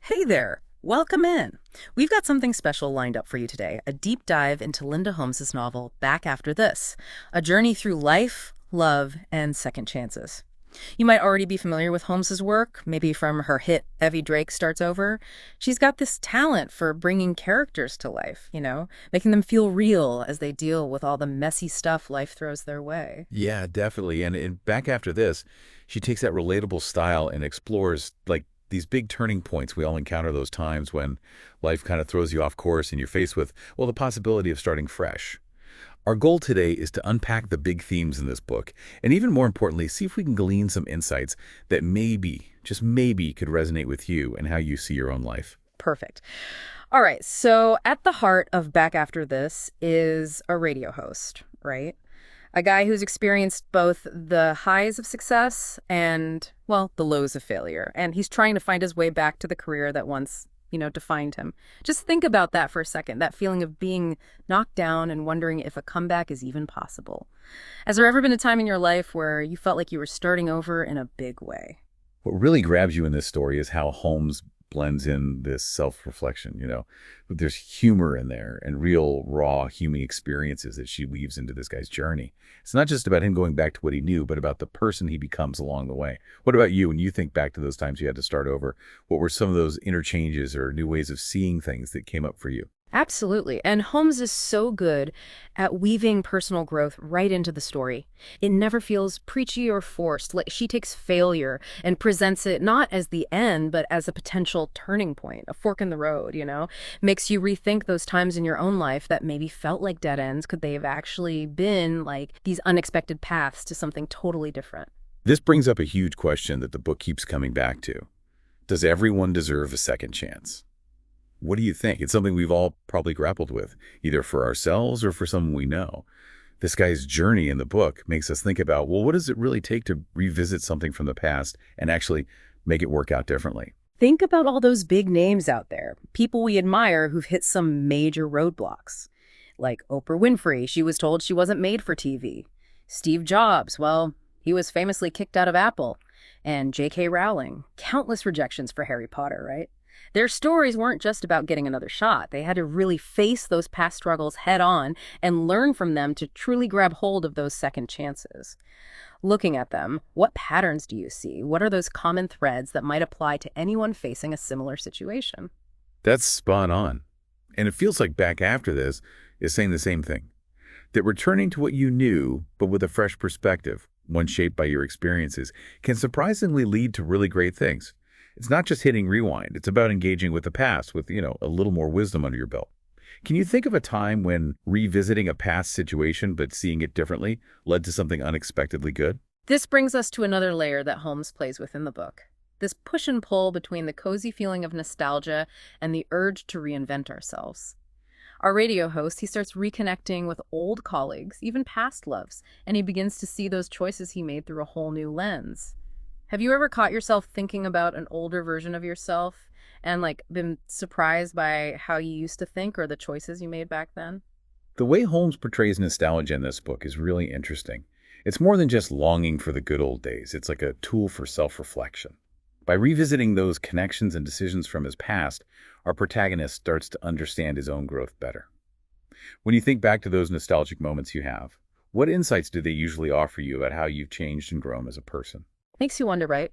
Hey there! Welcome in. We've got something special lined up for you today, a deep dive into Linda Holmes's novel, Back After This, a journey through life, love, and second chances. You might already be familiar with Holmes's work, maybe from her hit Evie Drake Starts Over. She's got this talent for bringing characters to life, making them feel real as they deal with all the messy stuff life throws their way. Yeah, definitely. And back after this, she takes that relatable style and explores like these big turning points. We all encounter those times when life kind of throws you off course and you're faced with, well, the possibility of starting fresh. Our goal today is to unpack the big themes in this book, and even more importantly, see if we can glean some insights that maybe, just maybe, could resonate with you and how you see your own life. Perfect. All right, so at the heart of Back After This is a radio host, right? A guy who's experienced both the highs of success and, well, the lows of failure. And he's trying to find his way back to the career that once, defined him. Just think about that for a second, that feeling of being knocked down and wondering if a comeback is even possible. Has there ever been a time in your life where you felt like you were starting over in a big way? What really grabs you in this story is how Holmes blends in this self-reflection. There's humor in there and real, raw human experiences that she weaves into this guy's journey. It's not just about him going back to what he knew, but about the person he becomes along the way. What about you? When you think back to those times you had to start over, what were some of those interchanges or new ways of seeing things that came up for you? Absolutely. And Holmes is so good at weaving personal growth right into the story. It never feels preachy or forced. Like she takes failure and presents it not as the end, but as a potential turning point, a fork in the road. Makes you rethink those times in your own life that maybe felt like dead ends. Could they have actually been like these unexpected paths to something totally different? This brings up a huge question that the book keeps coming back to. Does everyone deserve a second chance? What do you think? It's something we've all probably grappled with, either for ourselves or for someone we know. This guy's journey in the book makes us think about, well, what does it really take to revisit something from the past and actually make it work out differently? Think about all those big names out there, people we admire who've hit some major roadblocks. Like Oprah Winfrey, she was told she wasn't made for TV. Steve Jobs, well, he was famously kicked out of Apple. And J.K. Rowling, countless rejections for Harry Potter, right? Their stories weren't just about getting another shot. They had to really face those past struggles head on and learn from them to truly grab hold of those second chances. Looking at them, what patterns do you see? What are those common threads that might apply to anyone facing a similar situation? That's spot on. And it feels like back after this is saying the same thing. That returning to what you knew, but with a fresh perspective, one shaped by your experiences, can surprisingly lead to really great things. It's not just hitting rewind. It's about engaging with the past with, a little more wisdom under your belt. Can you think of a time when revisiting a past situation but seeing it differently led to something unexpectedly good? This brings us to another layer that Holmes plays with in the book. This push and pull between the cozy feeling of nostalgia and the urge to reinvent ourselves. Our radio host, he starts reconnecting with old colleagues, even past loves, and he begins to see those choices he made through a whole new lens. Have you ever caught yourself thinking about an older version of yourself and been surprised by how you used to think or the choices you made back then? The way Holmes portrays nostalgia in this book is really interesting. It's more than just longing for the good old days. It's like a tool for self-reflection. By revisiting those connections and decisions from his past, our protagonist starts to understand his own growth better. When you think back to those nostalgic moments you have, what insights do they usually offer you about how you've changed and grown as a person? Makes you wonder, right?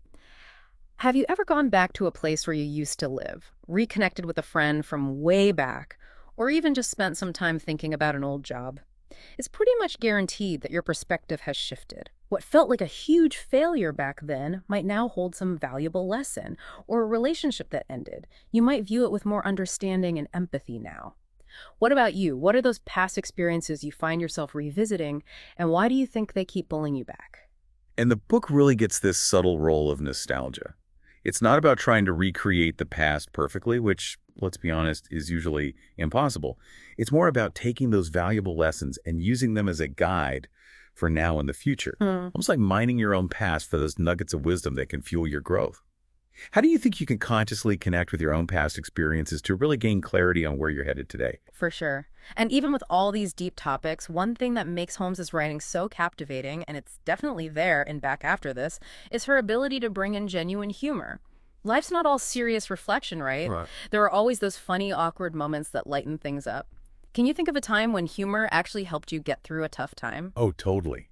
Have you ever gone back to a place where you used to live, reconnected with a friend from way back, or even just spent some time thinking about an old job? It's pretty much guaranteed that your perspective has shifted. What felt like a huge failure back then might now hold some valuable lesson, or a relationship that ended. You might view it with more understanding and empathy now. What about you? What are those past experiences you find yourself revisiting, and why do you think they keep pulling you back? And the book really gets this subtle role of nostalgia. It's not about trying to recreate the past perfectly, which, let's be honest, is usually impossible. It's more about taking those valuable lessons and using them as a guide for now and the future. Almost like mining your own past for those nuggets of wisdom that can fuel your growth. How do you think you can consciously connect with your own past experiences to really gain clarity on where you're headed today? For sure. And even with all these deep topics, one thing that makes Holmes's writing so captivating, and it's definitely there in Back After This, is her ability to bring in genuine humor. life's not all serious reflection, right? Right. There are always those funny, awkward moments that lighten things up. Can you think of a time when humor actually helped you get through a tough time? Oh, totally.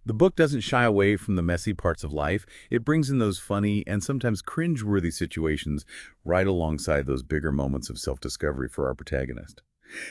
The book doesn't shy away from the messy parts of life. It brings in those funny and sometimes cringe-worthy situations right alongside those bigger moments of self-discovery for our protagonist.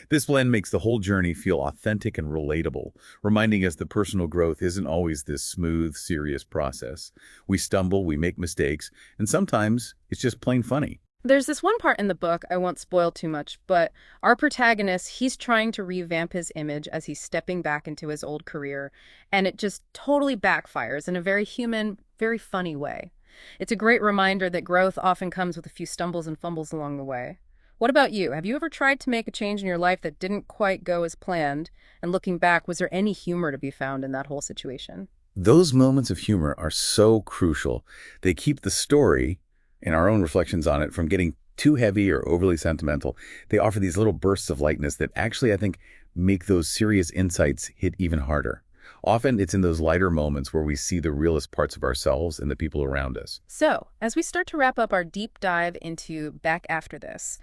This blend makes the whole journey feel authentic and relatable, reminding us that personal growth isn't always this smooth, serious process. We stumble, we make mistakes, and sometimes it's just plain funny. There's this one part in the book, I won't spoil too much, but our protagonist, he's trying to revamp his image as he's stepping back into his old career, and it just totally backfires in a very human, very funny way. It's a great reminder that growth often comes with a few stumbles and fumbles along the way. What about you? Have you ever tried to make a change in your life that didn't quite go as planned? And looking back, was there any humor to be found in that whole situation? Those moments of humor are so crucial. They keep the story and our own reflections on it from getting too heavy or overly sentimental. They offer these little bursts of lightness that actually, I think, make those serious insights hit even harder. Often it's in those lighter moments where we see the realest parts of ourselves and the people around us. So, as we start to wrap up our deep dive into Back After This,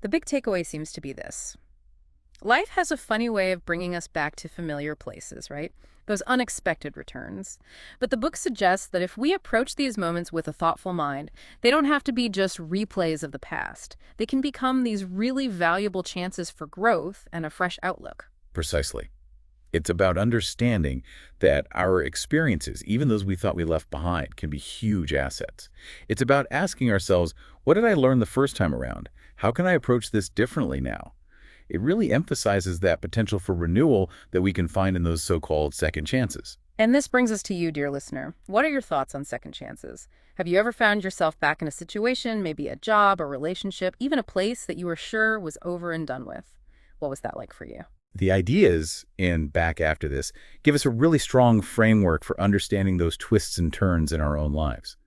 the big takeaway seems to be this. Life has a funny way of bringing us back to familiar places, right? Those unexpected returns. But the book suggests that if we approach these moments with a thoughtful mind, they don't have to be just replays of the past. They can become these really valuable chances for growth and a fresh outlook. Precisely. It's about understanding that our experiences, even those we thought we left behind, can be huge assets. It's about asking ourselves, what did I learn the first time around? How can I approach this differently now? It really emphasizes that potential for renewal that we can find in those so-called second chances. And this brings us to you, dear listener. What are your thoughts on second chances? Have you ever found yourself back in a situation, maybe a job, a relationship, even a place that you were sure was over and done with? What was that like for you? The ideas in Back After This give us a really strong framework for understanding those twists and turns in our own lives.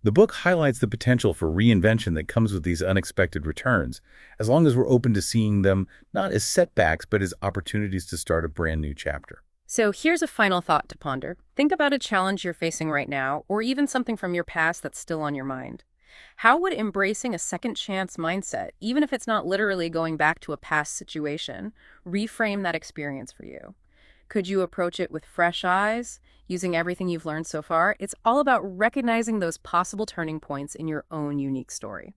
The book highlights the potential for reinvention that comes with these unexpected returns, as long as we're open to seeing them not as setbacks, but as opportunities to start a brand new chapter. So here's a final thought to ponder. Think about a challenge you're facing right now, or even something from your past that's still on your mind. How would embracing a second chance mindset, even if it's not literally going back to a past situation, reframe that experience for you? Could you approach it with fresh eyes, using everything you've learned so far? It's all about recognizing those possible turning points in your own unique story.